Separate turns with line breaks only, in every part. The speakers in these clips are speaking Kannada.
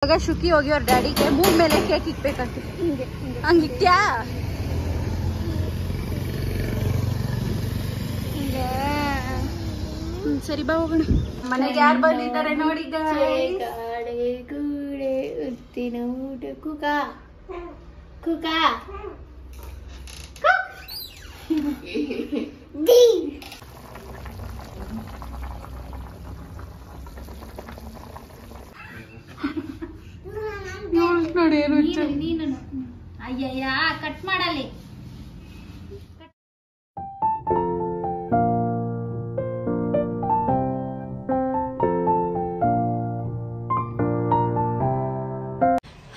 ಇವಾಗ ಶುಕಿ ಹೋಗಿ ಅವ್ರ ಡ್ಯಾಡಿಗೆ ಮೂಗ್ ಮೇಲೆ ಕೇಕ್ ಇಕ್ಬೇಕಂತ ಹಂಗೆ ಇಟ್ಯಾ ಸರಿ ಬಾ ಹೋಗೋಣ. ಮನೆಗೆ ಯಾರು ಬಂದಿದ್ದಾರೆ ನೋಡಿ
ಗೂಡೆ ಉತ್ತಿನ ಊಟ ಕುಕ ಕುಕ
ನೋಡಿ ಏನು
ನೀನು ಅಯ್ಯಯ್ಯ ಕಟ್ ಮಾಡಲಿ.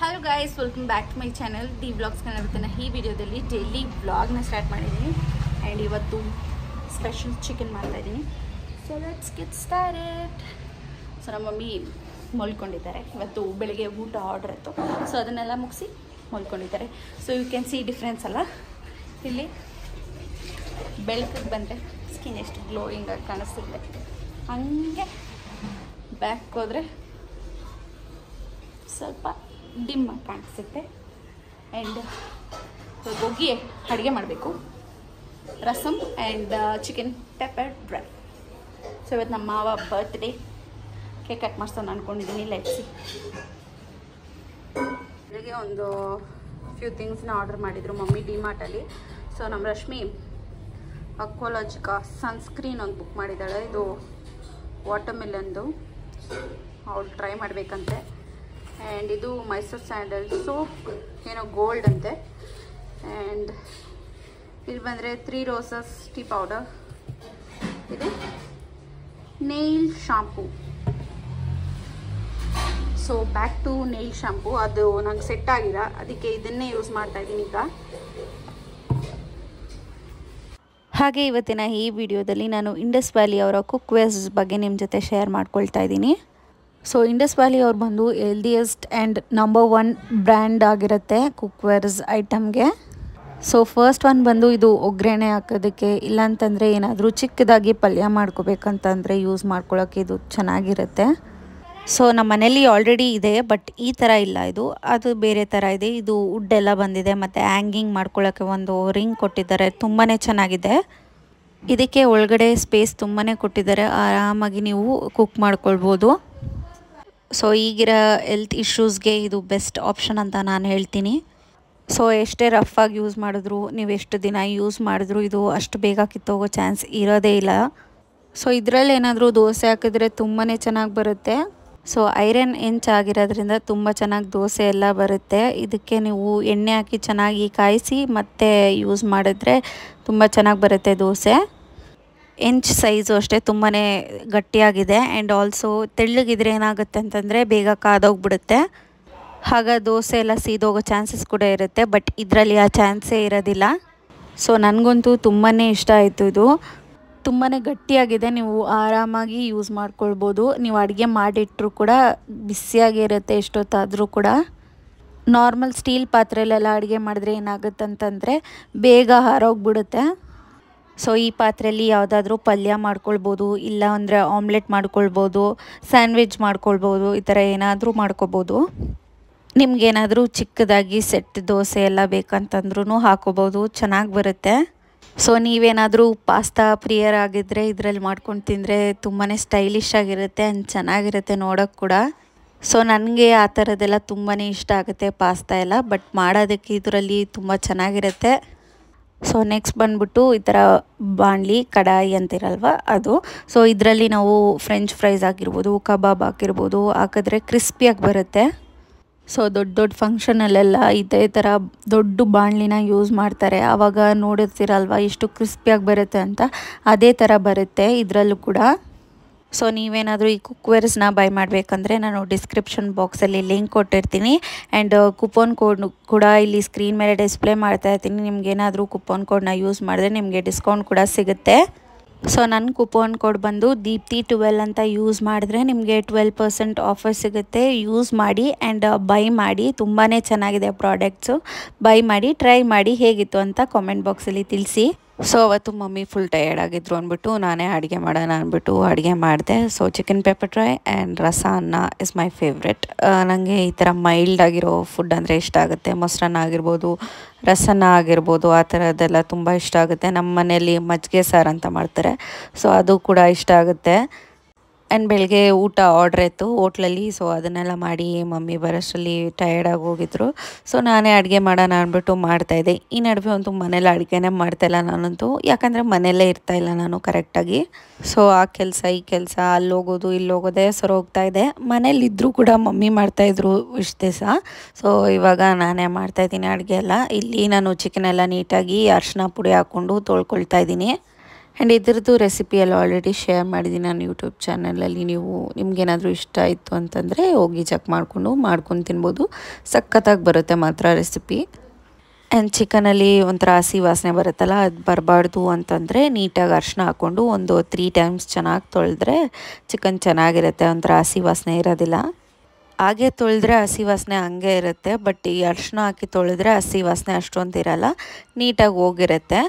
Hello guys, welcome back to my channel D blogs Kannada. ಈ ವಿಡಿಯೋದಲ್ಲಿ ಡೈಲಿ ಬ್ಲಾಗ್ನ ಸ್ಟಾರ್ಟ್ ಮಾಡಿದ್ದೀನಿ ಆ್ಯಂಡ್ ಇವತ್ತು ಸ್ಪೆಷಲ್ ಚಿಕನ್ ಮಾಡ್ತಾಯಿದ್ದೀನಿ. So let's get started. So ನಮ್ಮ ಮಮ್ಮಿ ಮಲ್ಕೊಂಡಿದ್ದಾರೆ. ಇವತ್ತು ಬೆಳಿಗ್ಗೆ ಊಟ ಆರ್ಡರ್ ಇತ್ತು, ಸೊ ಅದನ್ನೆಲ್ಲ ಮುಗಿಸಿ ಮಲ್ಕೊಂಡಿದ್ದಾರೆ. So you can see difference ಅಲ್ಲ, ಇಲ್ಲಿ ಬೆಳಕಿಗೆ ಬಂದರೆ ಸ್ಕಿನ್ ಎಷ್ಟು ಗ್ಲೋಯಿಂಗಾಗಿ ಕಾಣಿಸ್ತಿದೆ, ಹಂಗೆ ಬ್ಯಾಕ್ ಹೋದರೆ ಸ್ವಲ್ಪ ಡಿಮ್ ಆಗಿ ಕಾಣಿಸುತ್ತೆ. ಆ್ಯಂಡ್ ಹೋಗಿ ಅಡುಗೆ ಮಾಡಬೇಕು, rasam and chicken pepper dry. So ಇವತ್ತು ನಮ್ಮ ಮಾವ ಬರ್ತ್ಡೇ, ಕೇಕ್ ಕಟ್ ಮಾಡ್ಸೋಣ ಅಂದ್ಕೊಂಡಿದ್ದೀನಿ. ಲೆಟ್ಸಿ ಬೆಳಿಗ್ಗೆ ಒಂದು ಫ್ಯೂ ಥಿಂಗ್ಸ್ನ ಆರ್ಡರ್ ಮಾಡಿದರು ಮಮ್ಮಿ ಡಿಮಾರ್ಟಲ್ಲಿ. ಸೊ ನಮ್ಮ ರಶ್ಮಿ ಅಕ್ವಾಲಾಜಿಕಾ ಸನ್ಸ್ಕ್ರೀನ್ ಒಂದು ಬುಕ್ ಮಾಡಿದ್ದಾಳೆ. ಇದು ವಾಟರ್ ಮೆಲನ್ದು, ಅವಳು ಟ್ರೈ ಮಾಡಬೇಕಂತೆ. ಆ್ಯಂಡ್ ಇದು ಮೈಸೂರು ಸ್ಯಾಂಡಲ್ ಸೋಪ್, ಏನೋ ಗೋಲ್ಡ್ ಅಂತೆ. ಆ್ಯಂಡ್ ಇಲ್ಲಿ ಬಂದರೆ 3 ರೋಸಸ್ ಟೀ ಪೌಡರ್. ಇದು nail shampoo. So back to nail shampoo, ಅದು ನಂಗೆ ಸೆಟ್ ಆಗಿಲ್ಲ, ಅದಕ್ಕೆ ಇದನ್ನೇ ಯೂಸ್ ಮಾಡ್ತಾಯಿದ್ದೀನಿ ಈಗ.
ಹಾಗೆ ಇವತ್ತಿನ ಈ ವಿಡಿಯೋದಲ್ಲಿ ನಾನು ಇಂಡಸ್ ವ್ಯಾಲಿ ಅವರ ಕುಕ್ವೇರ್ಸ್ ಬಗ್ಗೆ ನಿಮ್ಮ ಜೊತೆ ಶೇರ್ ಮಾಡ್ಕೊಳ್ತಾ ಇದ್ದೀನಿ. ಸೊ ಇಂಡಸ್ ವ್ಯಾಲಿ ಅವ್ರು ಬಂದು ಹೆಲ್ದಿಯೆಸ್ಟ್ ಆ್ಯಂಡ್ ನಂಬರ್ 1 ಬ್ರ್ಯಾಂಡ್ ಆಗಿರುತ್ತೆ ಕುಕ್ವೇರ್ಸ್ ಐಟಮ್ಗೆ. ಸೊ ಫಸ್ಟ್ ಒನ್ ಬಂದು ಇದು ಒಗ್ಗರಣೆ ಹಾಕೋದಕ್ಕೆ, ಇಲ್ಲಾಂತಂದರೆ ಏನಾದರೂ ಚಿಕ್ಕದಾಗಿ ಪಲ್ಯ ಮಾಡ್ಕೋಬೇಕಂತಂದರೆ ಯೂಸ್ ಮಾಡ್ಕೊಳ್ಳೋಕ್ಕೆ ಇದು ಚೆನ್ನಾಗಿರುತ್ತೆ. ಸೊ ನಮ್ಮ ಮನೇಲಿ ಆಲ್ರೆಡಿ ಇದೆ, ಬಟ್ ಈ ಥರ ಇಲ್ಲ, ಅದು ಬೇರೆ ಥರ ಇದೆ. ಇದು ವುಡ್ ಎಲ್ಲ ಬಂದಿದೆ ಮತ್ತು ಹ್ಯಾಂಗಿಂಗ್ ಮಾಡ್ಕೊಳ್ಳೋಕ್ಕೆ ಒಂದು ರಿಂಗ್ ಕೊಟ್ಟಿದ್ದಾರೆ, ತುಂಬಾ ಚೆನ್ನಾಗಿದೆ. ಇದಕ್ಕೆ ಒಳಗಡೆ ಸ್ಪೇಸ್ ತುಂಬಾ ಕೊಟ್ಟಿದ್ದಾರೆ, ಆರಾಮಾಗಿ ನೀವು ಕುಕ್ ಮಾಡ್ಕೊಳ್ಬೋದು. ಸೊ ಈಗಿರೋ ಹೆಲ್ತ್ ಇಶ್ಯೂಸ್ಗೆ ಇದು ಬೆಸ್ಟ್ ಆಪ್ಷನ್ ಅಂತ ನಾನು ಹೇಳ್ತೀನಿ. ಸೊ ಎಷ್ಟೇ ರಫಾಗಿ ಯೂಸ್ ಮಾಡಿದ್ರು, ನೀವು ಎಷ್ಟು ದಿನ ಯೂಸ್ ಮಾಡಿದ್ರು ಇದು ಅಷ್ಟು ಬೇಗ ಕಿತ್ತೋಗೋ ಚಾನ್ಸ್ ಇರೋದೇ ಇಲ್ಲ. ಸೊ ಇದರಲ್ಲಿ ಏನಾದರೂ ದೋಸೆ ಹಾಕಿದ್ರೆ ತುಂಬಾ ಚೆನ್ನಾಗಿ ಬರುತ್ತೆ. ಸೊ ಐರನ್ ಎಂಚ್ ಆಗಿರೋದ್ರಿಂದ ತುಂಬ ಚೆನ್ನಾಗಿ ದೋಸೆ ಎಲ್ಲ ಬರುತ್ತೆ. ಇದಕ್ಕೆ ನೀವು ಎಣ್ಣೆ ಹಾಕಿ ಚೆನ್ನಾಗಿ ಕಾಯಿಸಿ ಮತ್ತೆ ಯೂಸ್ ಮಾಡಿದ್ರೆ ತುಂಬ ಚೆನ್ನಾಗಿ ಬರುತ್ತೆ ದೋಸೆ. ಎಂಚ್ ಸೈಜು ಅಷ್ಟೇ ತುಂಬಾ ಗಟ್ಟಿಯಾಗಿದೆ. ಆ್ಯಂಡ್ ಆಲ್ಸೋ ತೆಳ್ಳಗಿದ್ರೆ ಏನಾಗುತ್ತೆ ಅಂತಂದರೆ ಬೇಗ ಕಾದೋಗ್ಬಿಡುತ್ತೆ, ಆಗ ದೋಸೆ ಎಲ್ಲ ಸೀದೋಗೋ ಚಾನ್ಸಸ್ ಕೂಡ ಇರುತ್ತೆ. ಬಟ್ ಇದರಲ್ಲಿ ಆ ಚಾನ್ಸೇ ಇರೋದಿಲ್ಲ. ಸೊ ನನಗಂತೂ ತುಂಬಾ ಇಷ್ಟ ಆಯಿತು. ಇದು ತುಂಬಾ ಗಟ್ಟಿಯಾಗಿದೆ, ನೀವು ಆರಾಮಾಗಿ ಯೂಸ್ ಮಾಡ್ಕೊಳ್ಬೋದು. ನೀವು ಅಡುಗೆ ಮಾಡಿಟ್ರೂ ಕೂಡ ಬಿಸಿಯಾಗಿರುತ್ತೆ ಎಷ್ಟೊತ್ತಾದರೂ ಕೂಡ. ನಾರ್ಮಲ್ ಸ್ಟೀಲ್ ಪಾತ್ರೆಯಲ್ಲೆಲ್ಲ ಅಡುಗೆ ಮಾಡಿದ್ರೆ ಏನಾಗುತ್ತಂತಂದರೆ ಬೇಗ ಹಾರೋಗ್ಬಿಡುತ್ತೆ. ಸೊ ಈ ಪಾತ್ರೆಯಲ್ಲಿ ಯಾವುದಾದ್ರೂ ಪಲ್ಯ ಮಾಡ್ಕೊಳ್ಬೋದು, ಇಲ್ಲ ಅಂದರೆ ಆಮ್ಲೆಟ್ ಮಾಡ್ಕೊಳ್ಬೋದು, ಸ್ಯಾಂಡ್ವಿಚ್ ಮಾಡ್ಕೊಳ್ಬೋದು, ಈ ಥರ ಏನಾದರೂ ಮಾಡ್ಕೊಬೋದು. ನಿಮಗೇನಾದರೂ ಚಿಕ್ಕದಾಗಿ ಸೆಟ್ ದೋಸೆ ಎಲ್ಲ ಬೇಕಂತಂದ್ರೂ ಹಾಕೋಬೋದು, ಚೆನ್ನಾಗಿ ಬರುತ್ತೆ. ಸೊ ನೀವೇನಾದರೂ ಪಾಸ್ತಾ ಪ್ರಿಯರ್ ಆಗಿದ್ದರೆ ಇದರಲ್ಲಿ ಮಾಡ್ಕೊಂಡು ತಿಂದರೆ ತುಂಬಾ ಸ್ಟೈಲಿಶ್ ಆಗಿರುತ್ತೆ ಆ್ಯಂಡ್ ಚೆನ್ನಾಗಿರುತ್ತೆ ನೋಡೋಕ್ಕೆ ಕೂಡ. ಸೊ ನನಗೆ ಆ ಥರದ್ದೆಲ್ಲ ತುಂಬಾ ಇಷ್ಟ ಆಗುತ್ತೆ ಪಾಸ್ತಾ ಎಲ್ಲ, ಬಟ್ ಮಾಡೋದಕ್ಕೆ ಇದರಲ್ಲಿ ತುಂಬ ಚೆನ್ನಾಗಿರುತ್ತೆ. ಸೊ ನೆಕ್ಸ್ಟ್ ಬಂದ್ಬಿಟ್ಟು ಈ ಥರ ಬಾಣಲಿ ಕಡಾಯಿ ಅಂತಿರಲ್ವ ಅದು. ಸೊ ಇದರಲ್ಲಿ ನಾವು ಫ್ರೆಂಚ್ ಫ್ರೈಸ್ ಆಗಿರ್ಬೋದು, ಕಬಾಬ್ ಹಾಕಿರ್ಬೋದು, ಹಾಕಿದ್ರೆ ಕ್ರಿಸ್ಪಿಯಾಗಿ ಬರುತ್ತೆ. ಸೊ ದೊಡ್ಡ ಫಂಕ್ಷನಲ್ಲೆಲ್ಲ ಇದೇ ಥರ ದೊಡ್ಡ ಬಾಣಲಿನ ಯೂಸ್ ಮಾಡ್ತಾರೆ, ಆವಾಗ ನೋಡಿರ್ತೀರಲ್ವ ಎಷ್ಟು ಕ್ರಿಸ್ಪಿಯಾಗಿ ಬರುತ್ತೆ ಅಂತ. ಅದೇ ಥರ ಬರುತ್ತೆ ಇದರಲ್ಲೂ ಕೂಡ. ಸೊ ನೀವೇನಾದರೂ ಈ ಕುಕ್ವೇರ್ಸ್ನ ಬೈ ಮಾಡಬೇಕಂದ್ರೆ ನಾನು ಡಿಸ್ಕ್ರಿಪ್ಷನ್ ಬಾಕ್ಸಲ್ಲಿ ಲಿಂಕ್ ಕೊಟ್ಟಿರ್ತೀನಿ. ಆ್ಯಂಡ್ ಕೂಪನ್ ಕೋಡ್ ಕೂಡ ಇಲ್ಲಿ ಸ್ಕ್ರೀನ್ ಮೇಲೆ ಡಿಸ್ಪ್ಲೇ ಮಾಡ್ತಾ ಇರ್ತೀನಿ. ನಿಮ್ಗೇನಾದರೂ ಕೂಪನ್ ಕೋಡ್ನ ಯೂಸ್ ಮಾಡಿದ್ರೆ ನಿಮಗೆ ಡಿಸ್ಕೌಂಟ್ ಕೂಡ ಸಿಗುತ್ತೆ. ಸೊ ನನ್ನ ಕೂಪನ್ ಕೋಡ್ ಬಂದು ದೀಪ್ತಿ12 ಅಂತ ಯೂಸ್ ಮಾಡಿದ್ರೆ ನಿಮಗೆ 12% ಆಫರ್ ಸಿಗುತ್ತೆ. ಯೂಸ್ ಮಾಡಿ ಆ್ಯಂಡ್ ಬೈ ಮಾಡಿ, ತುಂಬಾ ಚೆನ್ನಾಗಿದೆ ಪ್ರಾಡಕ್ಟ್ಸು. ಬೈ ಮಾಡಿ ಟ್ರೈ ಮಾಡಿ ಹೇಗಿತ್ತು ಅಂತ ಕಾಮೆಂಟ್ ಬಾಕ್ಸಲ್ಲಿ ತಿಳಿಸಿ. ಸೊ ಅವತ್ತು ಮಮ್ಮಿ ಫುಲ್ ಟಯರ್ಡ್ ಆಗಿದ್ರು ಅಂದ್ಬಿಟ್ಟು ನಾನೇ ಅಡುಗೆ ಮಾಡೋಣ ಅಂದ್ಬಿಟ್ಟು ಅಡುಗೆ ಮಾಡಿದೆ. So chicken pepper dry and ರಸ ಅನ್ನ ಇಸ್ ಮೈ ಫೇವ್ರೆಟ್. ನನಗೆ ಈ ಥರ ಮೈಲ್ಡ್ ಆಗಿರೋ ಫುಡ್ ಅಂದರೆ ಇಷ್ಟ ಆಗುತ್ತೆ. ಮೊಸರನ್ನ ಆಗಿರ್ಬೋದು, ರಸನ್ನ ಆಗಿರ್ಬೋದು, ಆ ಥರದ್ದೆಲ್ಲ ತುಂಬ ಇಷ್ಟ ಆಗುತ್ತೆ. ನಮ್ಮ ಮನೆಯಲ್ಲಿ ಮಜ್ಜಿಗೆ ಸಾರು ಅಂತ ಮಾಡ್ತಾರೆ, ಸೊ ಅದು ಕೂಡ ಇಷ್ಟ ಆಗುತ್ತೆ. ಆ್ಯಂಡ್ ಬೆಳಗ್ಗೆ ಊಟ ಆರ್ಡ್ರ್ ಇತ್ತು ಹೋಟ್ಲಲ್ಲಿ, ಸೊ ಅದನ್ನೆಲ್ಲ ಮಾಡಿ ಮಮ್ಮಿ ಬರೋಷ್ಟರಲ್ಲಿ ಟಯರ್ಡಾಗಿ ಹೋಗಿದ್ರು. ಸೊ ನಾನೇ ಅಡುಗೆ ಮಾಡೋಣ ಅಂದ್ಬಿಟ್ಟು ಮಾಡ್ತಾಯಿದ್ದೆ. ಈ ನಡುವೆ ಅಂತೂ ಮನೇಲಿ ಅಡುಗೆನೇ ಮಾಡ್ತಾಯಿಲ್ಲ ನಾನಂತೂ, ಯಾಕಂದರೆ ಮನೆಯಲ್ಲೇ ಇರ್ತಾಯಿಲ್ಲ ನಾನು ಕರೆಕ್ಟಾಗಿ. ಸೊ ಆ ಕೆಲಸ ಈ ಕೆಲಸ ಅಲ್ಲಿ ಹೋಗೋದು ಇಲ್ಲಿ ಹೋಗೋದೇ ಹೋಗ್ತಾಯಿದ್ದೆ. ಮನೇಲಿದ್ದರೂ ಕೂಡ ಮಮ್ಮಿ ಮಾಡ್ತಾಯಿದ್ರು ಇಷ್ಟು ದಿವಸ. ಸೊ ಇವಾಗ ನಾನೇ ಮಾಡ್ತಾಯಿದ್ದೀನಿ ಅಡುಗೆ ಎಲ್ಲ. ಇಲ್ಲಿ ನಾನು ಚಿಕನ್ ಎಲ್ಲ ನೀಟಾಗಿ ಅರಿಶಿನ ಪುಡಿ ಹಾಕ್ಕೊಂಡು ತೊಳ್ಕೊಳ್ತಾ ಇದ್ದೀನಿ. ಆ್ಯಂಡ್ ಇದ್ರದ್ದು ರೆಸಿಪಿ ಎಲ್ಲ ಆಲ್ರೆಡಿ ಶೇರ್ ಮಾಡಿದ್ದೀನಿ ನಾನು ಯೂಟ್ಯೂಬ್ ಚಾನಲಲ್ಲಿ. ನಿಮಗೇನಾದರೂ ಇಷ್ಟ ಆಯಿತು ಅಂತಂದರೆ ಹೋಗಿ ಚೆಕ್ ಮಾಡ್ಕೊಂಡು ತಿನ್ಬೋದು. ಸಖತ್ತಾಗಿ ಬರುತ್ತೆ ಮಾತ್ರ ರೆಸಿಪಿ. ಆ್ಯಂಡ್ ಚಿಕನಲ್ಲಿ ಒಂಥರ ಹಸಿ ವಾಸನೆ ಬರುತ್ತಲ್ಲ, ಅದು ಬರಬಾರ್ದು ಅಂತಂದರೆ ನೀಟಾಗಿ ಅರಿಶಿನ ಹಾಕ್ಕೊಂಡು ಒಂದು 3 ಟೈಮ್ಸ್ ಚೆನ್ನಾಗಿ ತೊಳೆದ್ರೆ ಚಿಕನ್ ಚೆನ್ನಾಗಿರುತ್ತೆ, ಒಂಥರ ಹಸಿ ವಾಸನೆ ಇರೋದಿಲ್ಲ. ಹಾಗೆ ತೊಳೆದ್ರೆ ಹಸಿ ವಾಸನೆ ಹಂಗೆ ಇರುತ್ತೆ, ಬಟ್ ಈ ಅರಿಶಿನ ಹಾಕಿ ತೊಳೆದ್ರೆ ಹಸಿ ವಾಸನೆ ಅಷ್ಟೊಂದು ಇರಲ್ಲ, ನೀಟಾಗಿ ಹೋಗಿರುತ್ತೆ.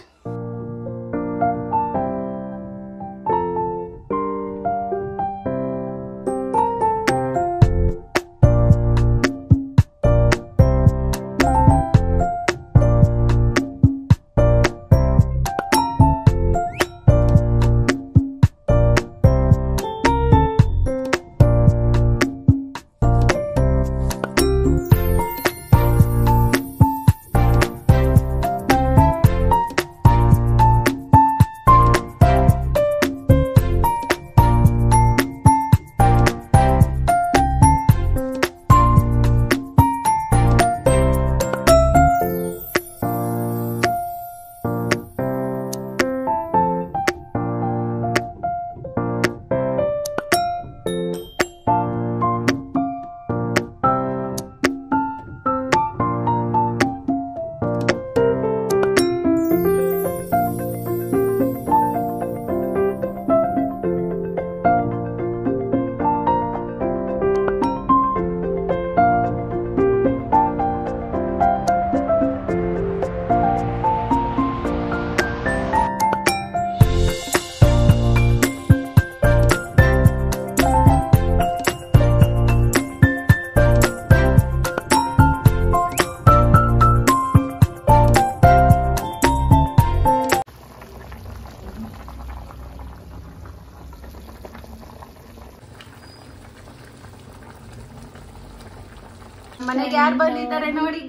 ಮನೆಗೆ ಯಾರು ಬಂದಿದ್ದಾರೆ ನೋಡಿ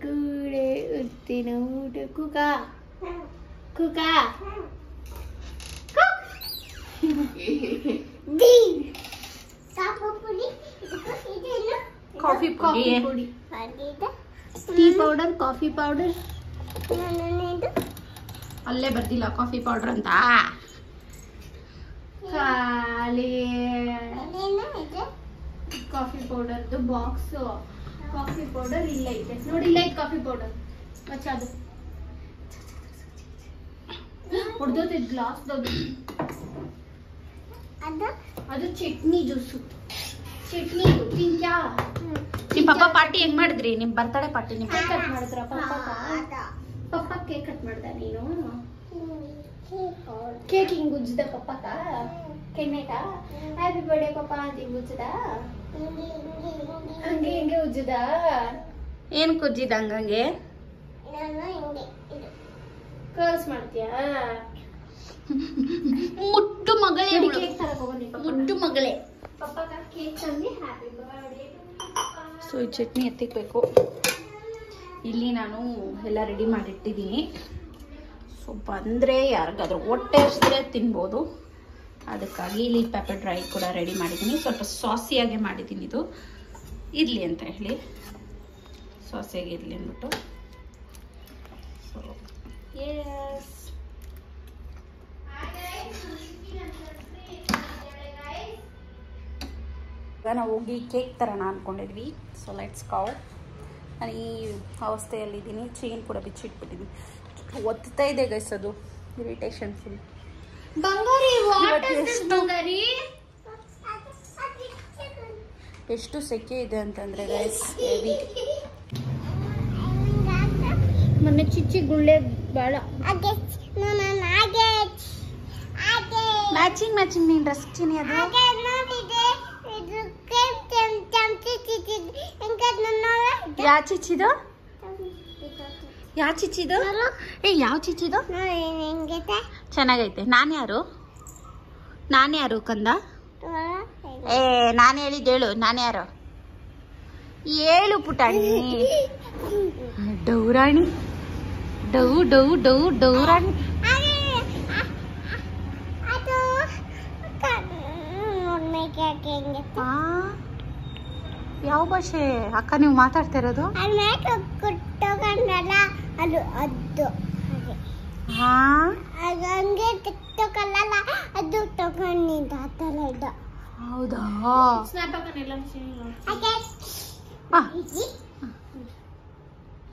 ಗೂಡೆ ಉತ್ತಿನ ಊಟ ಕುಕ ಕುಕ
ಕಾಫಿ ಪುಡಿ,
ಟೀ ಪೌಡರ್, ಕಾಫಿ ಪೌಡರ್.
ಅಲ್ಲೇ ಬರ್ದಿಲ್ಲ ಕಾಫಿ ಪೌಡರ್ ಅಂತ.
ಖಾಲಿ ಕಾಫಿ ಪೌಡರ್ದು ಬಾಕ್ಸ್. ಕಾಫಿ ಪೌಡರ್ ಇಲ್ಲ ಇದೆ ನೋಡಿ, ಇಲ್ಲ ಐತೆ ಕಾಫಿ ಪೌಡರ್. ಅದು ಹೊಡೆದೋದು ಗ್ಲಾಸ್. ಅದು ಚಟ್ನಿ ಜ್ಯೂಸು. ಚಟ್ನಿ ತಿಂತ್ಯಾ?
ನಿಮ್ ಪಪ್ಪ ಪಾರ್ಟಿ ಹೆಂಗ್ ಮಾಡಿದ್ರಿ? ನಿಮ್ ಬರ್ತಡೇ ಪಾರ್ಟಿ ನಿಮ್
ಕೇಕ್ ಕಟ್ ಮಾಡಿದ್ರ ಪಪ್ಪ ಕೇಕ್ ಕಟ್ ಮಾಡ್ದ ನೀನು? ಕೇಕ್ ಹಿಂಗ್ ಉಜ್ಜದ ಪಪ್ಪಕ ಕೆನ್ನೆಗ ಹ್ಯಾಪಿ ಬರ್ಡೇ ಪಪ್ಪ ಅಂತ ಹಿಂಗ್ ಉಜ್ಜದ? ಹಂಗೆ ಹಿಂಗೆ ಉಜ್ಜದ?
ಏನ್ ಕುಜ್ಜಿದ ಹಂಗಂಗೆ?
ಕರ್ಲ್ಸ್ ಮಾಡ್ತೀಯಾ?
ಮುಟ್ಟು ಮಗಳೇ,
ಕೇಕ್ ತರಕ್ ಹೋಗೋಣ
ಮುಟ್ಟು ಮಗಳೇ.
ಪಪ್ಪಕ ಕೇಕ್ ತಂದಿ ಹ್ಯಾಪಿ ಬರ್ಡೇ.
ಸೊ ಈ ಚಟ್ನಿ ಎತ್ತಿಕ್ಬೇಕು. ಇಲ್ಲಿ ನಾನು ಎಲ್ಲ ರೆಡಿ ಮಾಡಿಟ್ಟಿದ್ದೀನಿ. ಸೊ ಬಂದರೆ ಯಾರಿಗಾದ್ರೂ ಹೊಟ್ಟೆ ಹಸಿದ್ರೆ ತಿನ್ಬೋದು, ಅದಕ್ಕಾಗಿ ಇಲ್ಲಿ ಪೆಪ್ಪರ್ ಡ್ರೈ ಕೂಡ ರೆಡಿ ಮಾಡಿದ್ದೀನಿ. ಸ್ವಲ್ಪ ಸಾಸಿಯಾಗೆ ಮಾಡಿದ್ದೀನಿ, ಇದು ಇರಲಿ ಅಂತ ಹೇಳಿ, ಸಾಸಿಯಾಗಿ ಇರಲಿ ಅಂದ್ಬಿಟ್ಟು. ಸೊ ಎಸ್, ಈಗ ನಾವು ಹೋಗಿ ಕೇಕ್ ತರೋಣ ಅಂದ್ಕೊಂಡಿದ್ವಿ. So let's go. ನಾನು ಈ ಅವಸ್ಥೆಯಲ್ಲಿದ್ದೀನಿ, ಚೈನ್ ಕೂಡ ಬಿಚ್ಚಿಟ್ಬಿಟ್ಟಿದ್ದೀನಿ. ಒತ್ತಾ ಇದೆ ಗೈಸ್, ಅದು ಇರಿಟೇಷನ್ ಫುಲ್.
ಬಂಗಾರಿ ಬಂಗಾರಿ
ಎಷ್ಟು ಸೆಕೆ ಇದೆ ಅಂತಂದರೆ ಗೈಸ್, ಹೆವಿ.
ಮೊನ್ನೆ ಚಿಚ್ಚಿ ಗುಳ್ಳೆ ಬೇಡ.
ಮ್ಯಾಚಿಂಗ್ ಮ್ಯಾಚಿಂಗ್ ನೀನ್ ಡ್ರೆಸ್ ಚಿನಿ ಅದು ಯಾ ಚಿಚ್ಚಿದು ಯಾವ ಚಿಚ್ಚಿದು ಏ ಯಾವ ಚಿಚ್ಚಿದು ಚೆನ್ನಾಗೈತೆ ನಾನು ಯಾರು ಕಂದ ಏ ನಾನು ಹೇಳಿದ್ದು ಹೇಳು ನಾನು ಯಾರು ಹೇಳು ಪುಟಾಣಿ ಡೌರಾಣಿ ಡೌರಾಣಿ ಯಾವ ಭಾಷೆ ಅಕ್ಕ ನೀವು ಮಾತಾಡ್ತಾ ಇರೋದು ಹೌದಾ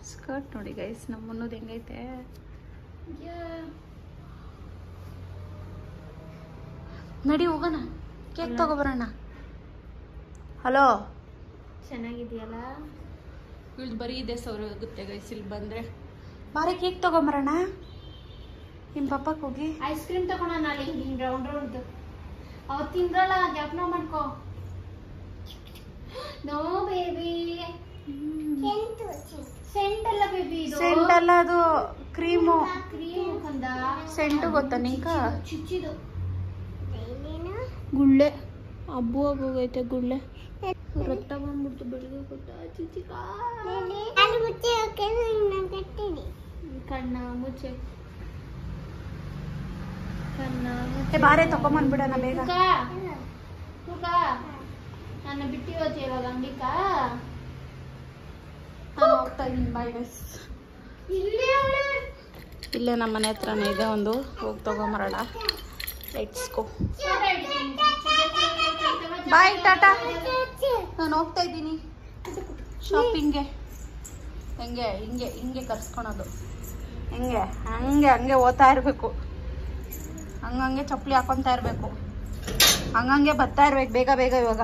ಸ್ಕರ್ಟ್ ನೋಡಿ ಗೈಸ್ ನಮ್ಮ ಮುನ್ನೋದು ಹೆಂಗೈತೆ ನಡಿ ಹೋಗೋಣ ಕೇಕ್ ತಗೋಬರೋಣ ಹಲೋ
ಚೆನ್ನಾಗಿದೆಯಲ್ಲ
ಇಳ್ದು ಬರೀ ಇದೆ ಸೌರ ಆಗುತ್ತೆ ಗೈಸ್ ಇಲ್ಲಿ ಬಂದ್ರೆ ಬಾರಿ ಕೇಕ್ ತಗೊಂಬರೋಣ ನಿಮ್ಮ ಪಪ್ಪಕ್ಕೆ ಹೋಗಿ
ಐಸ್ ಕ್ರೀಮ್ ತಗೋಣ ನಾಳೆ ಹಿಂಗೆ ರೌಂಡ್ ಅವತ್ತು ತಿಂದ್ರಲ್ಲ ಜ್ಞಾಪನ ಮಾಡ್ಕೋ ನೋ ಬೇಬಿ ಸೆಂಟ್ ಅಲ್ಲ ಬೇಬಿ ಇದು
ಸೆಂಟ್ ಅಲ್ಲ ಅದು ಕ್ರೀಮು
ಕಂದ
ಸೆಂಟು ಗೊತ್ತಾ ನಿಂಕ
ಚುಚ್ಚಿದು ಗುಳ್ಳೆ ಹಬ್ಬು ಹೋಗೈತೆ ಗುಳ್ಳೆ ರಕ್ತ ಬಂದ್ಬಿಡ್ತು ಬೆಳಗ್ಗೆ ಗೊತ್ತಾ ಚಿಚಿಕ ಕಣ್ಣ ಮುಚ್ಚೆ
ಬಾರೆ ತಗೊಂಬಂದ್ಬಿಡೋಣ ಬೇಗ
ನನ್ನ ಬಿಟ್ಟು ಇವತ್ತು ಇವಾಗ ಅಂಗಿಕ
ನಾನು ಹೋಗ್ತಾ ಇದ್ದೀನಿ ಬಾಯ್ ಗೈಸ್ ಇಲ್ಲೇ ನಮ್ಮ ಮನೆ ಹತ್ರನೇ ಇದೆ ಒಂದು ಹೋಗಿ ತಗೊಂಬರೋಣ ಲೆಟ್ಸ್ ಗೋ ಬಾಯ್ ಟಾಟಾ ನಾನು ಹೋಗ್ತಾ ಇದ್ದೀನಿ ಶಾಪಿಂಗ್ಗೆ ಹಿಂಗೆ ಕರ್ಸ್ಕೊಳೋದು ಹಂಗೆ ಓದ್ತಾ ಇರಬೇಕು ಹಂಗಂಗೆ ಚಪ್ಪಲಿ ಹಾಕೊತಾ ಇರಬೇಕು ಹಂಗಂಗೆ ಬರ್ತಾ ಇರ್ಬೇಕು ಬೇಗ ಇವಾಗ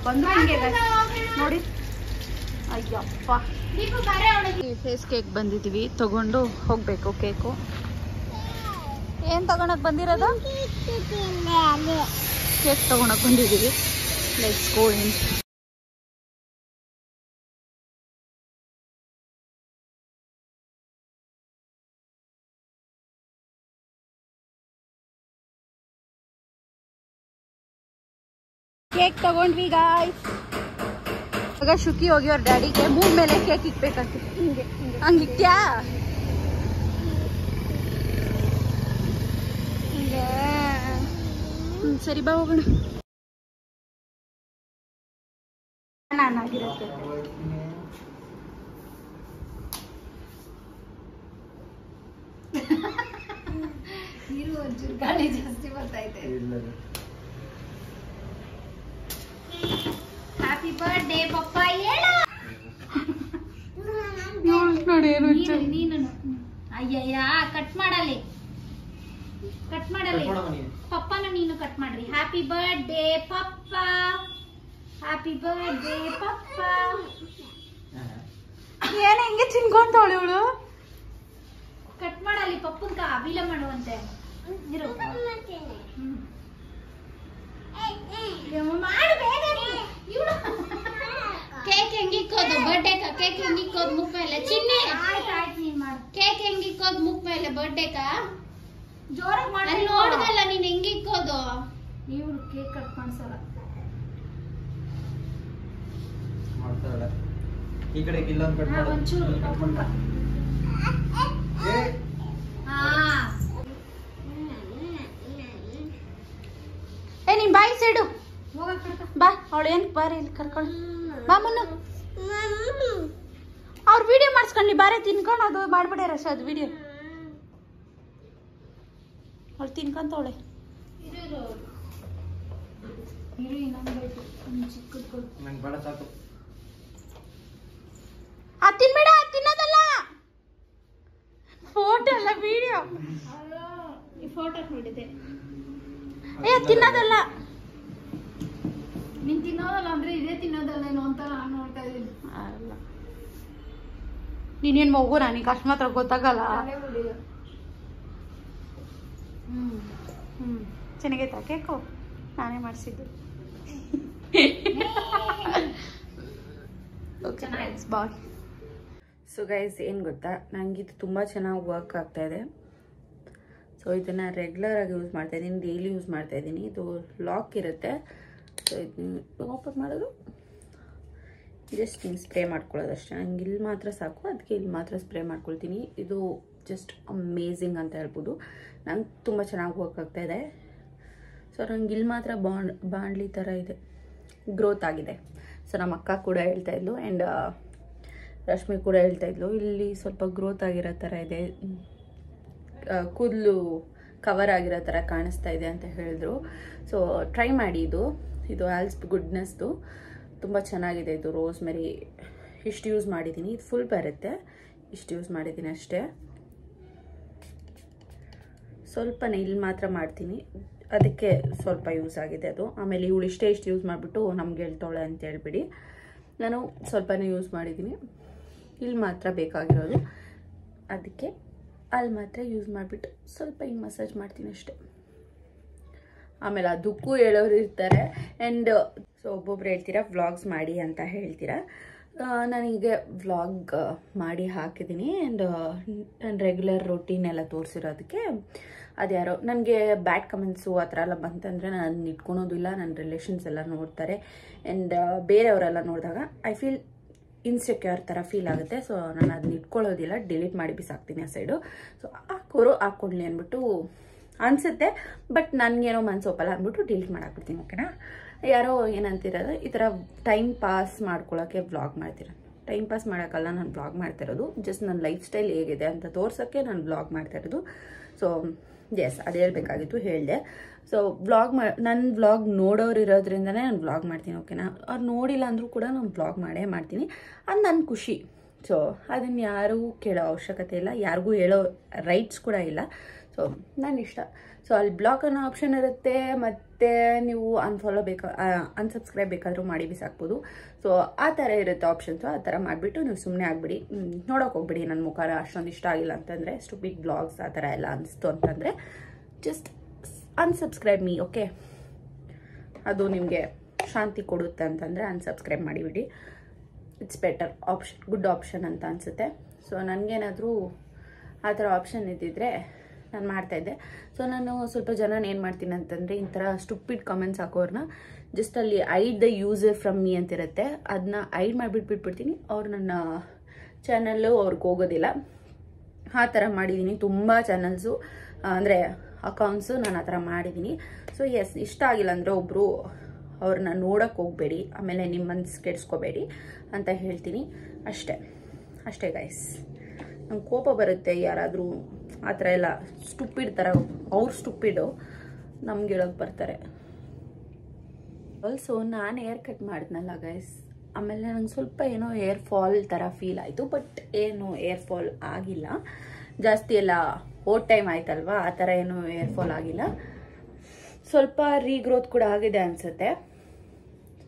ಬಂದು ಹಿಂಗೆ ನೋಡಿ ಅಯ್ಯಪ್ಪ ಫೇಸ್ ಕೇಕ್ ಬಂದಿದ್ದೀವಿ ತಗೊಂಡು ಹೋಗ್ಬೇಕು ಕೇಕು ಏನು ತಗೊಳಕ್ ಬಂದಿರೋದು ಕೇಕ್ ತಗೊಳಕ್ ಬಂದಿದ್ದೀವಿ ಲೆಟ್ಸ್ ಗೋ ಇನ್ ಕೇಕ್ ತಗೊಂಡ್ವಿ ಗಾಯ್ಸ್ ಇವಾಗ ಶುಕಿ ಹೋಗಿ ಅವ್ರ ಡ್ಯಾಡಿಗೆ ಮೂಗ್ ಮೇಲೆ ಕೇಕ್ ಇಕ್ಬೇಕಂತ ಹಂಗಿಕ್ತ್ಯಾ ಸರಿ ಬಾ ಹೋಗೋಣ ನಾನಾಗಿರುತ್ತೆ
ನೀರು ಒಂಚೂರು ಗಾಳಿ ಜಾಸ್ತಿ ಬರ್ತೈತೆ ಹ್ಯಾಪಿ ಬರ್ತ್ಡೇ ಪಪ್ಪ
ನೋಡಿ
ನೀನು ಅಯ್ಯಯ್ಯ ಕಟ್ ಮಾಡಲಿ ಪಪ್ಪನ ನೀನು ಕಟ್ ಮಾಡ್ರಿ ಹ್ಯಾಪಿ ಬರ್ತ್ಡೇ ಪಪ್ಪ ಹ್ಯಾಪಿ ಬರ್ತ್ಡೇ ಪಪ್ಪ
ಏನ ಹಿಂಗೆ ತಿನ್ಕೊಂತಾವಳು ಇವಳು
ಕಟ್ ಮಾಡಲಿ ಪಪ್ಪನ್ಕ ಅಭಿಲ ಮಾಡುವಂತೆ ಇರು ಮಾಡು ಬೇಗ ಇವಳು ಕೇಕ್ ಹೆಂಗಿಕ್ಕೋದು ಬರ್ಡೇಕ ಕೇಕ್ ಹೆಂಗಿಕ್ಕೋದು ಮುಖ ಮೇಲೆ ಚಿನ್ನಿ ಆಯ್ತು ನೀನ್ ಮಾಡು ಕೇಕ್ ಹೆಂಗಿಕ್ಕೋದು ಮುಖ ಮೇಲೆ ಬರ್ಡೇಕ ಜೋರಾಗಿ ಮಾಡಿ ನೋಡ್ದಲ್ಲ ನೀನ್ ಹೆಂಗಿಕ್ಕೋದು ಇವಳು ಕೇಕ್ ಕಟ್ ಮಾಡ್ಸಲ್ಲ
ಈ ಕಡೆ ಇಲ್ಲೊಂದು ಕಟ್ ಮಾಡು
ಒಂಚೂರು ಪಪ್ಪನ್ಕ
ಏ ನಿನ್ ಬಾಯಿ ಸೈಡು ಬಾ ಅವಳು ಏನ್ ಬಾರಿ ಇಲ್ಲಿ ಕರ್ಕೊಂಡು ಬಾ ಮುನ್ನು ಅವ್ರು ವಿಡಿಯೋ ಮಾಡಿಸ್ಕೊಂಡಿ ಬಾರೆ ತಿನ್ಕೊಂಡು ಅದು ಮಾಡ್ಬಿಡ್ಯಾರ ಅದು ವಿಡಿಯೋ ಅವಳು ತಿನ್ಕೊಂತವಳೆ
ನಂಗೆ ಬೇಡ ಸಾಕು
ತಿನ್ಬೇಡ ತಿನ್ನೋದಲ್ಲ ಫೋಟೋ ಅಲ್ಲ ವಿಡಿಯೋ
ಫೋಟೋ ನೋಡಿದೆ
ಏ ತಿನ್ನೋದಲ್ಲ
ನೀನ್ ತಿನ್ನೋದಲ್ಲ ಅಂದ್ರೆ ಇದೇ ತಿನ್ನೋದಲ್ಲೇನೋ ಅಂತ ನಾನು ನೋಡ್ತಾ ಇದ್ದೀನಿ
ಅಲ್ಲ ನೀನೇನು ಮಗು ನನಗೆ ಅಷ್ಟು ಮಾತ್ರ ಗೊತ್ತಾಗಲ್ಲ. ಚೆನ್ನಾಗೈತಾ ಕೇಕು? ನಾನೇ ಮಾಡಿಸಿದ್ದು. Okay bye.
ಸೊ ಗೈಸ್, ಏನು ಗೊತ್ತಾ, ನನಗೆ ಇದು ತುಂಬ ಚೆನ್ನಾಗಿ ವರ್ಕ್ ಆಗ್ತಾಯಿದೆ. ಸೊ ಇದನ್ನು ರೆಗ್ಯುಲರಾಗಿ ಯೂಸ್ ಮಾಡ್ತಾಯಿದ್ದೀನಿ, ಡೈಲಿ ಯೂಸ್ ಮಾಡ್ತಾಯಿದ್ದೀನಿ. ಇದು ಲಾಕ್ ಇರುತ್ತೆ. ಸೊ ಇದನ್ನ ಓಪನ್ ಮಾಡೋದು, ಜಸ್ಟ್ ಹಿಂಗೆ ಸ್ಪ್ರೇ ಮಾಡ್ಕೊಳ್ಳೋದು ಅಷ್ಟೇ. ನಂಗೆ ಇಲ್ಲಿ ಮಾತ್ರ ಸಾಕು, ಅದಕ್ಕೆ ಇಲ್ಲಿ ಮಾತ್ರ ಸ್ಪ್ರೇ ಮಾಡ್ಕೊಳ್ತೀನಿ. ಇದು ಜಸ್ಟ್ ಅಮೇಝಿಂಗ್ ಅಂತ ಹೇಳ್ಬೋದು. ನಂಗೆ ತುಂಬ ಚೆನ್ನಾಗಿ ವರ್ಕ್ ಆಗ್ತಾಯಿದೆ. ಸೊ ನಂಗೆ ಇಲ್ಲಿ ಮಾತ್ರ ಬಾಂಡ್ಲಿ ಥರ ಇದೆ, ಗ್ರೋತ್ ಆಗಿದೆ. ಸೊ ನಮ್ಮ ಅಕ್ಕ ಕೂಡ ಹೇಳ್ತಾಯಿದ್ಲು ಆ್ಯಂಡ್ ರಶ್ಮಿ ಕೂಡ ಹೇಳ್ತಾಯಿದ್ಲು, ಇಲ್ಲಿ ಸ್ವಲ್ಪ ಗ್ರೋತ್ ಆಗಿರೋ ಥರ ಇದೆ, ಕೂದಲು ಕವರ್ ಆಗಿರೋ ಥರ ಕಾಣಿಸ್ತಾ ಇದೆ ಅಂತ ಹೇಳಿದ್ರು. ಸೊ ಟ್ರೈ ಮಾಡಿ, ಇದು ಆಲ್ಸ್ ಗುಡ್ನೆಸ್ದು ತುಂಬ ಚೆನ್ನಾಗಿದೆ. ಇದು ರೋಸ್ಮೆರಿ ಇಷ್ಟು ಯೂಸ್ ಮಾಡಿದ್ದೀನಿ. ಇದು ಫುಲ್ ಬರುತ್ತೆ, ಇಷ್ಟು ಯೂಸ್ ಮಾಡಿದ್ದೀನಿ ಅಷ್ಟೇ. ಸ್ವಲ್ಪನೇ ಇಲ್ಲಿ ಮಾತ್ರ ಮಾಡ್ತೀನಿ, ಅದಕ್ಕೆ ಸ್ವಲ್ಪ ಯೂಸ್ ಆಗಿದೆ ಅದು. ಆಮೇಲೆ ಇವಳು ಇಷ್ಟು ಯೂಸ್ ಮಾಡಿಬಿಟ್ಟು ನಮ್ಗೆ ಹೇಳ್ತಾಳೆ ಅಂತ ಹೇಳ್ಬಿಡಿ. ನಾನು ಸ್ವಲ್ಪನೇ ಯೂಸ್ ಮಾಡಿದ್ದೀನಿ, ಇಲ್ಲಿ ಮಾತ್ರ ಬೇಕಾಗಿರೋದು, ಅದಕ್ಕೆ ಅಲ್ಲಿ ಮಾತ್ರ ಯೂಸ್ ಮಾಡಿಬಿಟ್ಟು ಸ್ವಲ್ಪ ಹಿಂಗೆ ಮಸಾಜ್ ಮಾಡ್ತೀನಿ ಅಷ್ಟೆ. ಆಮೇಲೆ ಅದಕ್ಕೂ ಹೇಳೋರು ಇರ್ತಾರೆ. ಆ್ಯಂಡ್ ಸೊ ಒಬ್ಬೊಬ್ರು ಹೇಳ್ತೀರಾ ವ್ಲಾಗ್ಸ್ ಮಾಡಿ ಅಂತ ಹೇಳ್ತೀರಾ. ನನಗೆ ವ್ಲಾಗ್ ಮಾಡಿ ಹಾಕಿದ್ದೀನಿ. ಆ್ಯಂಡ್ ನಾನು ರೆಗ್ಯುಲರ್ ರೊಟೀನ್ ಎಲ್ಲ ತೋರಿಸಿರೋದಕ್ಕೆ ಅದ್ಯಾರೋ ನನಗೆ ಬ್ಯಾಡ್ ಕಮೆಂಟ್ಸು ಆ ಥರ ಎಲ್ಲ ಬಂತಂದರೆ ನಾನು ಅದನ್ನ ಇಟ್ಕೊಳೋದಿಲ್ಲ. ನನ್ನ ರಿಲೇಷನ್ಸ್ ಎಲ್ಲ ನೋಡ್ತಾರೆ ಆ್ಯಂಡ್ ಬೇರೆಯವರೆಲ್ಲ ನೋಡಿದಾಗ ಐ ಫೀಲ್ ಇನ್ಸೆಕ್ಯೂರ್ ಥರ ಫೀಲ್ ಆಗುತ್ತೆ. ಸೊ ನಾನು ಅದನ್ನ ಇಟ್ಕೊಳ್ಳೋದಿಲ್ಲ, ಡಿಲೀಟ್ ಮಾಡಿ ಬಿಸಾಕ್ತೀನಿ ಆ ಸೈಡು. ಸೊ ಹಾಕ್ಕೊಡ್ಲಿ ಅಂದ್ಬಿಟ್ಟು ಅನಿಸುತ್ತೆ, ಬಟ್ ನನಗೇನೋ ಮನ್ಸೊಪ್ಪಲ್ಲ ಅಂದ್ಬಿಟ್ಟು ಡಿಲೀಟ್ ಮಾಡಾಕ್ಬಿಡ್ತೀನಿ. ಓಕೆನಾ? ಯಾರೋ ಏನಂತಿರೋದು, ಈ ಥರ ಟೈಮ್ ಪಾಸ್ ಮಾಡ್ಕೊಳ್ಳೋಕ್ಕೆ ವ್ಲಾಗ್ ಮಾಡ್ತೀರ. ಟೈಮ್ ಪಾಸ್ ಮಾಡೋಕ್ಕಲ್ಲ ನಾನು ವ್ಲಾಗ್ ಮಾಡ್ತಿರೋದು, ಜಸ್ಟ್ ನನ್ನ ಲೈಫ್ ಸ್ಟೈಲ್ ಹೇಗಿದೆ ಅಂತ ತೋರ್ಸೋಕ್ಕೆ ನಾನು ವ್ಲಾಗ್ ಮಾಡ್ತಾಯಿರೋದು. ಸೊ ಎಸ್, ಅದು ಹೇಳಬೇಕಾಗಿತ್ತು, ಹೇಳಿದೆ. ಸೊ ನನ್ನ ವ್ಲಾಗ್ ನೋಡೋರು ಇರೋದ್ರಿಂದನೇ ನಾನು ವ್ಲಾಗ್ ಮಾಡ್ತೀನಿ. ಓಕೆನಾ? ಅವ್ರು ನೋಡಿಲ್ಲ ಅಂದರೂ ಕೂಡ ನಾನು ವ್ಲಾಗ್ ಮಾಡೇ ಮಾಡ್ತೀನಿ, ಅದು ನನ್ನ ಖುಷಿ. ಸೊ ಅದನ್ನು ಯಾರೂ ಕೇಳೋ ಅವಶ್ಯಕತೆ ಇಲ್ಲ, ಯಾರಿಗೂ ಹೇಳೋ ರೈಟ್ಸ್ ಕೂಡ ಇಲ್ಲ. ಸೊ ನನ್ನ ಇಷ್ಟ. ಸೊ ಅಲ್ಲಿ ಬ್ಲಾಕ್ ಅನ್ನೋ ಆಪ್ಷನ್ ಇರುತ್ತೆ, ಮತ್ತು ನೀವು ಅನ್ಸಬ್ಸ್ಕ್ರೈಬ್ ಬೇಕಾದರೂ ಮಾಡಿ ಬಿಸಾಕ್ಬೋದು. ಸೊ ಆ ಥರ ಇರುತ್ತೆ ಆಪ್ಷನ್ಸು. ಆ ಥರ ಮಾಡಿಬಿಟ್ಟು ನೀವು ಸುಮ್ಮನೆ ಆಗಿಬಿಡಿ, ನೋಡೋಕೆ ಹೋಗ್ಬಿಡಿ. ನನ್ನ ಮುಖ ಅಷ್ಟೊಂದು ಇಷ್ಟ ಆಗಿಲ್ಲ ಅಂತಂದರೆ, ಸ್ಟುಪಿಡ್ ಬ್ಲಾಗ್ಸ್ ಆ ಥರ ಎಲ್ಲ ಅನಿಸ್ತು ಅಂತಂದರೆ ಜಸ್ಟ್ ಅನ್ಸಬ್ಸ್ಕ್ರೈಬ್ ಮೀ. ಓಕೆ? ಅದು ನಿಮಗೆ ಶಾಂತಿ ಕೊಡುತ್ತೆ ಅಂತಂದರೆ ಅನ್ಸಬ್ಸ್ಕ್ರೈಬ್ ಮಾಡಿಬಿಡಿ. It's better option, good option ಅಂತ ಅನಿಸುತ್ತೆ. ಸೊ ನನಗೇನಾದರೂ ಆ ಥರ ಆಪ್ಷನ್ ಇದ್ದಿದ್ರೆ ನಾನು ಮಾಡ್ತಾಯಿದ್ದೆ. ಸೊ ನಾನು ಸ್ವಲ್ಪ ಜನ ಏನು ಮಾಡ್ತೀನಿ ಅಂತಂದರೆ, ಈ ಥರ ಸ್ಟುಪಿಡ್ ಕಮೆಂಟ್ಸ್ ಹಾಕೋರನ್ನ ಜಸ್ಟ್ ಅಲ್ಲಿ ಐಡ್ ದ ಯೂಸರ್ ಫ್ರಮ್ ಮೀ ಅಂತಿರುತ್ತೆ, ಅದನ್ನ ಐಡ್ ಬಿಟ್ಬಿಡ್ತೀನಿ. ಅವ್ರು ನನ್ನ ಚಾನಲ್ಲು ಅವ್ರಿಗೆ ಹೋಗೋದಿಲ್ಲ. ಆ ಥರ ಮಾಡಿದ್ದೀನಿ ತುಂಬ ಚಾನಲ್ಸು, ಅಂದರೆ ಅಕೌಂಟ್ಸು ನಾನು ಆ ಥರ ಮಾಡಿದ್ದೀನಿ. ಸೊ ಎಸ್, ಇಷ್ಟ ಆಗಿಲ್ಲ ಅಂದರೆ ಒಬ್ಬರು ಅವ್ರನ್ನ ನೋಡೋಕ್ಕೆ ಹೋಗಬೇಡಿ, ಆಮೇಲೆ ನಿಮ್ಮ ಮನಸ್ಸು ಕೆಡಿಸ್ಕೋಬೇಡಿ ಅಂತ ಹೇಳ್ತೀನಿ. ಅಷ್ಟೇ ಗೈಸ್. ನಂಗೆ ಕೋಪ ಬರುತ್ತೆ ಯಾರಾದರೂ ಆ ಥರ ಎಲ್ಲ ಸ್ಟುಪಿಡ್ ಥರ, ಅವ್ರು ಸ್ಟುಪಿಡು ನಮ್ಗೆ ಹೇಳೋಕೆ ಬರ್ತಾರೆ. ಆಲ್ಸೋ ನಾನು ಏರ್ ಕಟ್ ಮಾಡಿದ್ನಲ್ಲ ಗೈಸ್, ಆಮೇಲೆ ನಂಗೆ ಸ್ವಲ್ಪ ಏನೋ ಏರ್ ಫಾಲ್ ಥರ ಫೀಲ್ ಆಯಿತು. ಬಟ್ ಏನು ಏರ್ ಫಾಲ್ ಆಗಿಲ್ಲ, ಜಾಸ್ತಿ ಎಲ್ಲ ಓಟ್ ಟೈಮ್ ಆಯ್ತಲ್ವಾ, ಆ ಥರ ಏನೂ ಏರ್ ಫಾಲ್ ಆಗಿಲ್ಲ. ಸ್ವಲ್ಪ ರೀಗ್ರೋತ್ ಕೂಡ ಆಗಿದೆ ಅನಿಸುತ್ತೆ.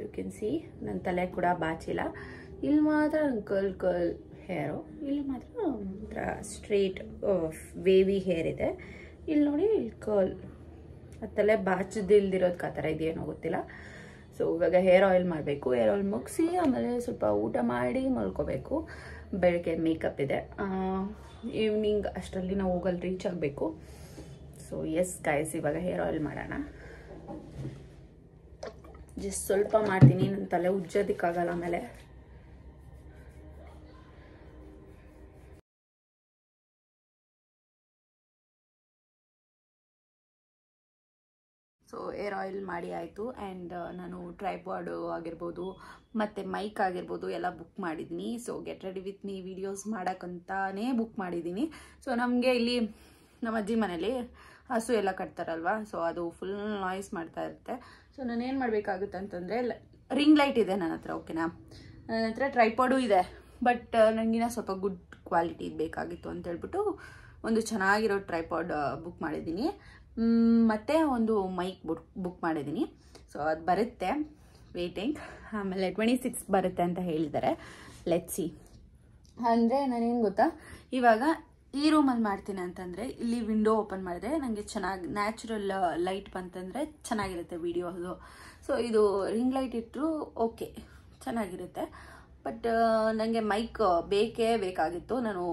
ಯು ಕ್ಯಾನ್ ಸಿ ನನ್ನ ತಲೆ ಕೂಡ ಬಾಚಿಲ್ಲ. ಇಲ್ಲಿ ಮಾತ್ರ ಕರ್ಲ್ ಹೇರು, ಇಲ್ಲಿ ಮಾತ್ರ ಒಂಥರ ಸ್ಟ್ರೇಟ್ ವೇವಿ ಹೇರ್ ಇದೆ. ಇಲ್ಲಿ ನೋಡಿ, ಇಲ್ಲಿ ಕರ್ಲ್, ಆ ತಲೆ ಬಾಚದಿಲ್ದಿರೋದಕ್ಕೆ ಆ ಥರ ಇದೆಯೇನೋ ಗೊತ್ತಿಲ್ಲ. ಸೊ ಇವಾಗ ಹೇರ್ ಆಯಿಲ್ ಮಾಡಬೇಕು. ಹೇರ್ ಆಯಿಲ್ ಮುಗಿಸಿ ಆಮೇಲೆ ಸ್ವಲ್ಪ ಊಟ ಮಾಡಿ ಮಲ್ಕೋಬೇಕು. ಬೆಳಗ್ಗೆ ಮೇಕಪ್ ಇದೆ, ಈವ್ನಿಂಗ್ ಅಷ್ಟರಲ್ಲಿ ನಾವು ಹೋಗಲ್ಲಿ ರೀಚ್ ಆಗಬೇಕು. ಸೊ ಎಸ್ ಗೈಸ್, ಇವಾಗ ಹೇರ್ ಆಯಿಲ್ ಮಾಡೋಣ. ಜಸ್ಟ್ ಸ್ವಲ್ಪ ಮಾಡ್ತೀನಿ, ನನ್ನ ತಲೆ ಉಜ್ಜೋದಕ್ಕಾಗಲ್ಲ ಆಮೇಲೆ. ಸೊ ಏರ್ ಆಯಿಲ್ ಮಾಡಿ ಆಯಿತು. ಆ್ಯಂಡ್ ನಾನು ಟ್ರೈಪಾಡು ಆಗಿರ್ಬೋದು ಮತ್ತು ಮೈಕ್ ಆಗಿರ್ಬೋದು ಎಲ್ಲ ಬುಕ್ ಮಾಡಿದ್ದೀನಿ. So get ready with me videos ಮಾಡೋಕ್ಕಂತಾನೇ ಬುಕ್ ಮಾಡಿದ್ದೀನಿ. ಸೊ ನಮಗೆ ಇಲ್ಲಿ ನಮ್ಮ ಅಜ್ಜಿ ಮನೇಲಿ ಹಸು ಎಲ್ಲ ಕಟ್ತಾರಲ್ವ, ಸೊ ಅದು ಫುಲ್ ನಾಯ್ಸ್ ಮಾಡ್ತಾ ಇರುತ್ತೆ. ಸೊ ನಾನೇನು ಮಾಡಬೇಕಾಗುತ್ತೆ ಅಂತಂದರೆ, ರಿಂಗ್ ಲೈಟ್ ಇದೆ ನನ್ನ ಹತ್ರ. ಓಕೆನಾ? ನನ್ನ ಹತ್ರ ಟ್ರೈಪಾಡು ಇದೆ, ಬಟ್ ನನಗಿನ್ನ ಸ್ವಲ್ಪ ಗುಡ್ ಕ್ವಾಲಿಟಿ ಬೇಕಾಗಿತ್ತು ಅಂತ ಹೇಳ್ಬಿಟ್ಟು ಒಂದು ಚೆನ್ನಾಗಿರೋ ಟ್ರೈಪಾಡ್ ಬುಕ್ ಮಾಡಿದ್ದೀನಿ. ಮತ್ತು ಒಂದು ಮೈಕ್ ಬುಕ್ ಮಾಡಿದ್ದೀನಿ. ಸೊ ಅದು ಬರುತ್ತೆ, ವೇಟಿಂಗ್. ಆಮೇಲೆ 26 ಬರುತ್ತೆ ಅಂತ ಹೇಳಿದ್ದಾರೆ. Let's see.
ಅಂದರೆ ನಾನೇನು ಗೊತ್ತಾ, ಇವಾಗ ಈ ರೂಮಲ್ಲಿ ಮಾಡ್ತೀನಿ ಅಂತಂದರೆ ಇಲ್ಲಿ ವಿಂಡೋ ಓಪನ್ ಮಾಡಿದ್ರೆ ನನಗೆ ಚೆನ್ನಾಗಿ ನ್ಯಾಚುರಲ್ ಲೈಟ್ ಬಂತಂದರೆ ಚೆನ್ನಾಗಿರುತ್ತೆ ವಿಡಿಯೋದು. ಸೊ ಇದು ರಿಂಗ್ ಲೈಟ್ ಇಟ್ಟರು ಓಕೆ ಚೆನ್ನಾಗಿರುತ್ತೆ. ಬಟ್ ನನಗೆ ಮೈಕ್ ಬೇಕೇ ಬೇಕಾಗಿತ್ತು. ನಾನು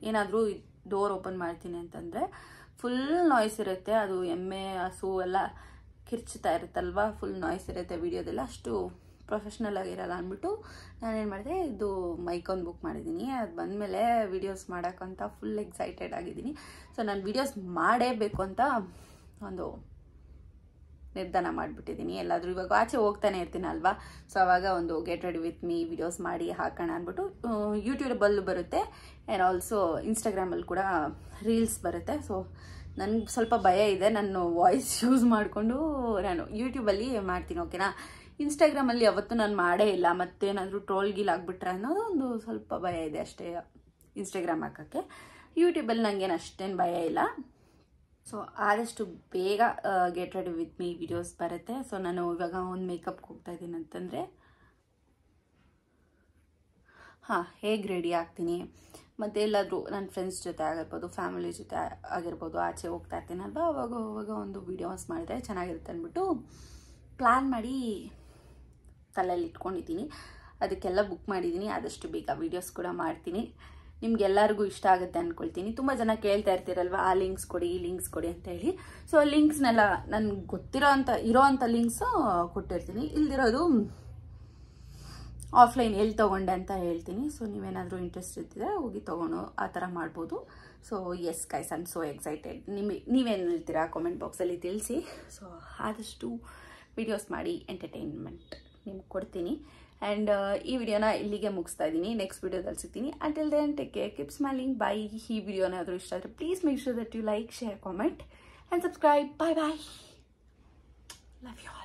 ಏನಾದರೂ ಡೋರ್ ಓಪನ್ ಮಾಡ್ತೀನಿ ಅಂತಂದರೆ ಫುಲ್ ನಾಯ್ಸ್ ಇರುತ್ತೆ. ಅದು ಎಮ್ಮೆ ಹಸು ಎಲ್ಲ ಕಿರ್ಚ್ತಾ ಇರುತ್ತಲ್ವ, ಫುಲ್ ನಾಯ್ಸ್ ಇರುತ್ತೆ ವಿಡಿಯೋದೆಲ್ಲ, ಅಷ್ಟು ಪ್ರೊಫೆಷ್ನಲ್ ಆಗಿರಲ್ಲ ಅಂದ್ಬಿಟ್ಟು ನಾನೇನು ಮಾಡಿದೆ, ಇದು ಮೈಕೊಂದು ಬುಕ್ ಮಾಡಿದ್ದೀನಿ. ಅದು ಬಂದಮೇಲೆ ವೀಡಿಯೋಸ್ ಮಾಡೋಕ್ಕಂತ ಫುಲ್ ಎಕ್ಸೈಟೆಡ್ ಆಗಿದ್ದೀನಿ. ಸೊ ನಾನು ವೀಡಿಯೋಸ್ ಮಾಡೇಬೇಕು ಅಂತ ಒಂದು ನಿರ್ಧಾರ ಮಾಡಿಬಿಟ್ಟಿದ್ದೀನಿ. ಎಲ್ಲಾದರೂ ಇವಾಗ ಆಚೆ ಹೋಗ್ತಾನೆ ಇರ್ತೀನಿ ಅಲ್ವಾ, ಸೊ ಆವಾಗ ಒಂದು get ready with me videos ಮಾಡಿ ಹಾಕೋಣ ಅಂದ್ಬಿಟ್ಟು ಯೂಟ್ಯೂಬಲ್ಲೂ ಬರುತ್ತೆ ಆ್ಯಂಡ್ ಆಲ್ಸೋ ಇನ್ಸ್ಟಾಗ್ರಾಮಲ್ಲಿ ಕೂಡ ರೀಲ್ಸ್ ಬರುತ್ತೆ. ಸೊ ನನಗೆ ಸ್ವಲ್ಪ ಭಯ ಇದೆ, ನಾನು ವಾಯ್ಸ್ ಯೂಸ್ ಮಾಡಿಕೊಂಡು ನಾನು ಯೂಟ್ಯೂಬಲ್ಲಿ ಮಾಡ್ತೀನಿ, ಓಕೆನಾ. ಇನ್ಸ್ಟಾಗ್ರಾಮಲ್ಲಿ ಯಾವತ್ತೂ ನಾನು ಮಾಡೇ ಇಲ್ಲ, ಮತ್ತೇನಾದರೂ ಟ್ರೋಲ್ ಗೀಲ್ ಆಗಿಬಿಟ್ರೆ ಅನ್ನೋದು ಒಂದು ಸ್ವಲ್ಪ ಭಯ ಇದೆ ಅಷ್ಟೇ ಇನ್ಸ್ಟಾಗ್ರಾಮ್ ಹಾಕೋಕ್ಕೆ. ಯೂಟ್ಯೂಬಲ್ಲಿ ನನಗೇನು ಅಷ್ಟೇನು ಭಯ ಇಲ್ಲ. ಸೊ ಆದಷ್ಟು ಬೇಗ get ready with me videos ಬರುತ್ತೆ. ಸೊ ನಾನು ಇವಾಗ ಒಂದು ಮೇಕಪ್ಗೆ ಹೋಗ್ತಾ ಇದ್ದೀನಿ ಅಂತಂದರೆ ಹೇಗೆ ರೆಡಿ ಆಗ್ತೀನಿ, ಮತ್ತು ಎಲ್ಲಾದರೂ ನನ್ನ ಫ್ರೆಂಡ್ಸ್ ಜೊತೆ ಆಗಿರ್ಬೋದು, ಫ್ಯಾಮಿಲಿ ಜೊತೆ ಆಗಿರ್ಬೋದು, ಆಚೆ ಹೋಗ್ತಾ ಇರ್ತೀನಲ್ವ, ಅವಾಗ ಒಂದು ವೀಡಿಯೋಸ್ ಮಾಡಿದ್ರೆ ಚೆನ್ನಾಗಿರುತ್ತೆ ಅಂದ್ಬಿಟ್ಟು ಪ್ಲ್ಯಾನ್ ಮಾಡಿ ತಲೆಯಲ್ಲಿ ಇಟ್ಕೊಂಡಿದ್ದೀನಿ. ಅದಕ್ಕೆಲ್ಲ ಬುಕ್ ಮಾಡಿದ್ದೀನಿ. ಆದಷ್ಟು ಬೇಗ ವೀಡಿಯೋಸ್ ಕೂಡ ಮಾಡ್ತೀನಿ. ನಿಮ್ಗೆಲ್ಲರಿಗೂ ಇಷ್ಟ ಆಗುತ್ತೆ ಅಂದ್ಕೊಳ್ತೀನಿ. ತುಂಬ ಜನ ಕೇಳ್ತಾ ಇರ್ತೀರಲ್ವ, ಆ ಲಿಂಕ್ಸ್ ಕೊಡಿ, ಈ ಲಿಂಕ್ಸ್ ಕೊಡಿ ಅಂತ ಹೇಳಿ. ಸೊ ಲಿಂಕ್ಸ್ನೆಲ್ಲ ನನಗೆ ಇರೋ ಅಂಥ ಲಿಂಕ್ಸು ಕೊಟ್ಟಿರ್ತೀನಿ. ಇಲ್ದಿರೋದು ಆಫ್ಲೈನ್ ಎಲ್ಲಿ ತೊಗೊಂಡೆ ಅಂತ ಹೇಳ್ತೀನಿ. ಸೊ ನೀವೇನಾದರೂ ಇಂಟ್ರೆಸ್ಟ್ ಇದ್ದಿದ್ರೆ ಹೋಗಿ ತೊಗೊಂಡು ಆ ಥರ ಮಾಡ್ಬೋದು. So yes guys, I am so excited. ನೀವೇನು ಹೇಳ್ತೀರಾ ಕಾಮೆಂಟ್ ಬಾಕ್ಸಲ್ಲಿ ತಿಳಿಸಿ. ಸೊ ಆದಷ್ಟು ವಿಡಿಯೋಸ್ ಮಾಡಿ ಎಂಟರ್ಟೈನ್ಮೆಂಟ್ ನಿಮ್ಗೆ ಕೊಡ್ತೀನಿ. ಆ್ಯಂಡ್ ಈ ವಿಡಿಯೋನ ಇಲ್ಲಿಗೆ ಮುಗಿಸ್ತಾ ಇದ್ದೀನಿ. ನೆಕ್ಸ್ಟ್ ವಿಡಿಯೋದಲ್ಲಿ ಸಿಗ್ತೀನಿ. Until then take care, keep smiling, bye. ಈ ವಿಡಿಯೋನ ಆದರೂ ಇಷ್ಟ ಆದರೆ please make sure that you like, share, comment and subscribe. Bye bye, love you all.